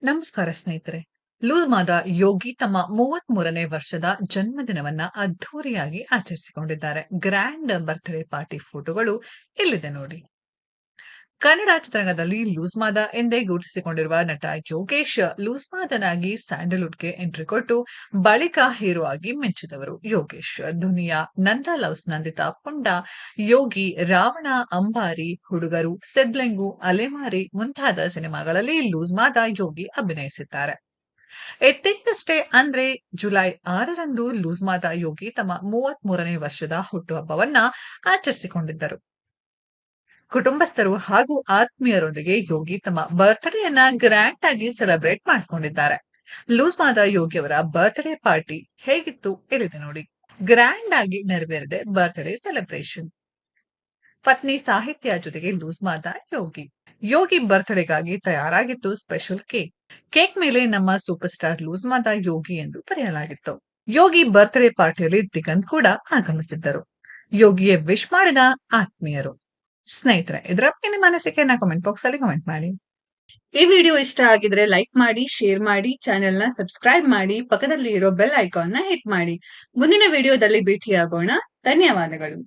ನಮಸ್ಕಾರ ಸ್ನೇಹಿತರೆ. ಲೂಲ್ಮಾದ ಯೋಗಿ ತಮ್ಮ 33ನೇ ವರ್ಷದ ಜನ್ಮದಿನವನ್ನ ಅದ್ಧೂರಿಯಾಗಿ ಆಚರಿಸಿಕೊಂಡಿದ್ದಾರೆ. ಗ್ರ್ಯಾಂಡ್ ಬರ್ತ್‌ಡೇ ಪಾರ್ಟಿ ಫೋಟೋಗಳು ಇಲ್ಲಿದೆ ನೋಡಿ. ಕನ್ನಡ ಚಿತ್ರರಂಗದಲ್ಲಿ ಲೂಸ್ಮಾದ ಎಂದೇ ಗುರುತಿಸಿಕೊಂಡಿರುವ ನಟ ಯೋಗೇಶ್ ಲೂಸ್ಮಾದನಾಗಿ ಸ್ಯಾಂಡಲ್‌ವುಡ್‌ಗೆ ಎಂಟ್ರಿ ಕೊಟ್ಟು ಬಳಿಕ ಹೀರೋ ಆಗಿ ಮಿಂಚಿದವರು ಯೋಗೇಶ್. ದುನಿಯಾ, ನಂದ ಲವ್ಸ್ ನಂದಿತಾ, ಪುಂಡ, ಯೋಗಿ, ರಾವಣ, ಅಂಬಾರಿ, ಹುಡುಗರು, ಸಿದ್ಲಿಂಗು, ಅಲೆಮಾರಿ ಮುಂತಾದ ಸಿನಿಮಾಗಳಲ್ಲಿ ಲೂಸ್ಮಾದ ಯೋಗಿ ಅಭಿನಯಿಸಿದ್ದಾರೆ. ಇತ್ತೀಚೆಗಷ್ಟೇ ಅಂದ್ರೆ ಜುಲೈ 6ರಂದು ಲೂಸ್ಮಾದ ಯೋಗಿ ತಮ್ಮ 33ನೇ ವರ್ಷದ ಹುಟ್ಟುಹಬ್ಬವನ್ನ ಆಚರಿಸಿಕೊಂಡಿದ್ದರು. ಕುಟುಂಬಸ್ಥರು ಹಾಗೂ ಆತ್ಮೀಯರೊಂದಿಗೆ ಯೋಗಿ ತಮ್ಮ ಬರ್ತ್‌ಡೇಯನ್ನ ಗ್ರ್ಯಾಂಡ್ ಆಗಿ ಸೆಲೆಬ್ರೇಟ್ ಮಾಡ್ಕೊಂಡಿದ್ದಾರೆ. ಲೂಸ್ಮಾದ ಯೋಗಿಯವರ ಬರ್ತ್‌ಡೇ ಪಾರ್ಟಿ ಹೇಗಿತ್ತು ಇಲ್ಲಿದೆ ನೋಡಿ. ಗ್ರ್ಯಾಂಡ್ ಆಗಿ ನೆರವೇರಿದೆ ಬರ್ತ್‌ಡೇ ಸೆಲೆಬ್ರೇಷನ್. ಪತ್ನಿ ಸಾಹಿತ್ಯ ಜೊತೆಗೆ ಲೂಸ್ಮಾದ ಯೋಗಿ. ಯೋಗಿ ಬರ್ತ್‌ಡೇಗಾಗಿ ತಯಾರಾಗಿತ್ತು ಸ್ಪೆಷಲ್ ಕೇಕ್. ಕೇಕ್ ಮೇಲೆ ನಮ್ಮ ಸೂಪರ್ ಸ್ಟಾರ್ ಲೂಸ್ಮಾದ ಯೋಗಿ ಎಂದು ಬರೆಯಲಾಗಿತ್ತು. ಯೋಗಿ ಬರ್ತ್‌ಡೇ ಪಾರ್ಟಿಯಲ್ಲಿ ದಿಗಂತ್ ಕೂಡ ಆಗಮಿಸಿದ್ದರು. ಯೋಗಿಯೇ ವಿಶ್ ಮಾಡಿದ ಆತ್ಮೀಯರು. ಸ್ನೇಹಿತರೆ, ಇದರ ಬಗ್ಗೆ ನಿಮ್ಮ ಅನಿಸಿಕೆಯನ್ನ ಕಾಮೆಂಟ್ ಬಾಕ್ಸ್ ಅಲ್ಲಿ ಕಾಮೆಂಟ್ ಮಾಡಿ. ಈ ವಿಡಿಯೋ ಇಷ್ಟ ಆಗಿದ್ರೆ ಲೈಕ್ ಮಾಡಿ, ಶೇರ್ ಮಾಡಿ, ಚಾನೆಲ್ ನ ಸಬ್ಸ್ಕ್ರೈಬ್ ಮಾಡಿ, ಪಕ್ಕದಲ್ಲಿ ಇರೋ ಬೆಲ್ ಐಕಾನ್ ನ ಹಿಟ್ ಮಾಡಿ. ಮುಂದಿನ ವಿಡಿಯೋದಲ್ಲಿ ಭೇಟಿಯಾಗೋಣ. ಧನ್ಯವಾದಗಳು.